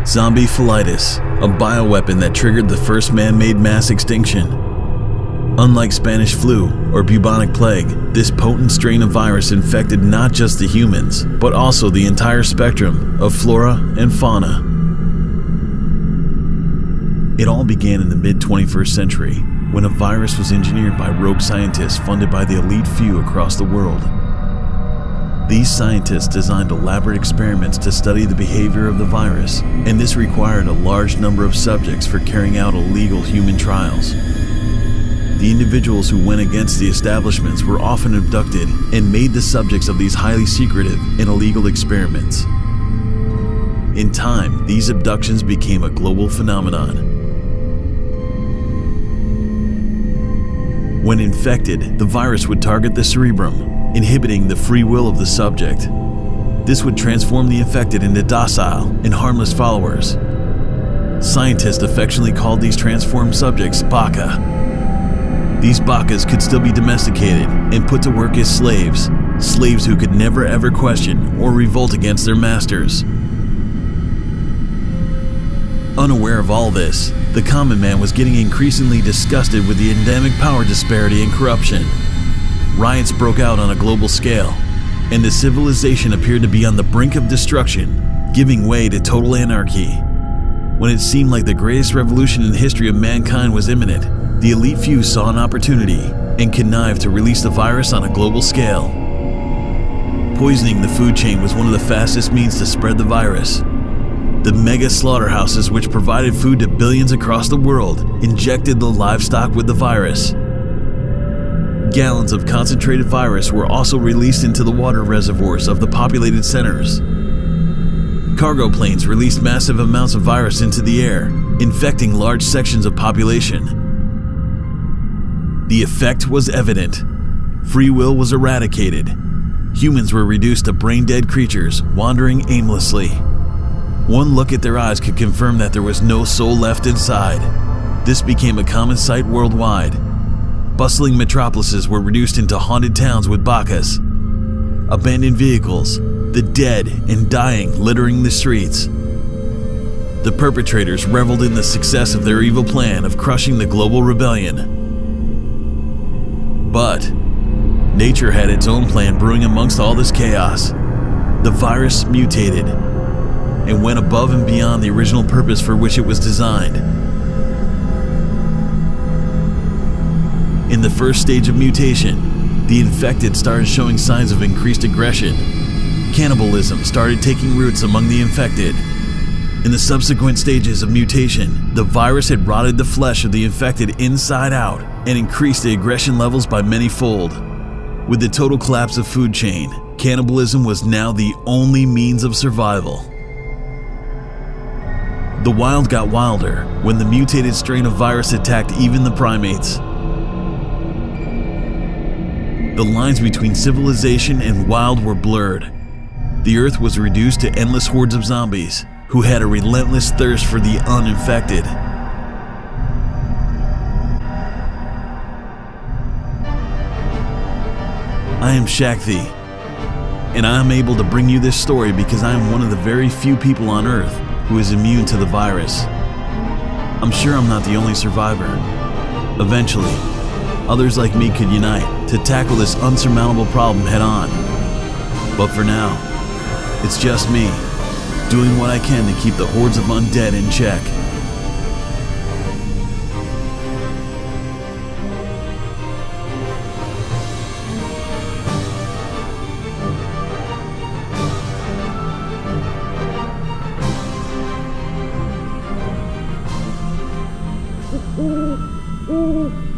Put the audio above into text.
Zombie phlitis, a bioweapon that triggered the first man-made mass extinction. Unlike Spanish flu or bubonic plague, this potent strain of virus infected not just the humans, but also the entire spectrum of flora and fauna. It all began in the mid-21st century, when a virus was engineered by rogue scientists funded by the elite few across the world. These scientists designed elaborate experiments to study the behavior of the virus, and this required a large number of subjects for carrying out illegal human trials. The individuals who went against the establishments were often abducted and made the subjects of these highly secretive and illegal experiments. In time, these abductions became a global phenomenon. When infected, the virus would target the cerebrum, inhibiting the free will of the subject. This would transform the infected into docile and harmless followers. Scientists affectionately called these transformed subjects baka. These bakas could still be domesticated and put to work as slaves who could never ever question or revolt against their masters. Unaware of all this, the common man was getting increasingly disgusted with the endemic power disparity and corruption. Riots broke out on a global scale, and the civilization appeared to be on the brink of destruction, giving way to total anarchy. When it seemed like the greatest revolution in the history of mankind was imminent, the elite few saw an opportunity and connived to release the virus on a global scale. Poisoning the food chain was one of the fastest means to spread the virus. The mega slaughterhouses, which provided food to billions across the world, injected the livestock with the virus. Gallons of concentrated virus were also released into the water reservoirs of the populated centers. Cargo planes released massive amounts of virus into the air, infecting large sections of population. The effect was evident. Free will was eradicated. Humans were reduced to brain-dead creatures, wandering aimlessly. One look at their eyes could confirm that there was no soul left inside. This became a common sight worldwide. Bustling metropolises were reduced into haunted towns with bakas. Abandoned vehicles, the dead and dying littering the streets. The perpetrators reveled in the success of their evil plan of crushing the global rebellion. But nature had its own plan brewing amongst all this chaos. The virus mutated and went above and beyond the original purpose for which it was designed. In the first stage of mutation, the infected started showing signs of increased aggression. Cannibalism started taking roots among the infected. In the subsequent stages of mutation, the virus had rotted the flesh of the infected inside out and increased the aggression levels by many-fold. With the total collapse of food chain, cannibalism was now the only means of survival. The wild got wilder when the mutated strain of virus attacked even the primates. The lines between civilization and wild were blurred. The earth was reduced to endless hordes of zombies who had a relentless thirst for the uninfected. I am Shakti, and I am able to bring you this story because I am one of the very few people on Earth who is immune to the virus. I'm sure I'm not the only survivor. Eventually, others like me could unite to tackle this unsurmountable problem head on. But for now, it's just me, doing what I can to keep the hordes of undead in check. Ooh.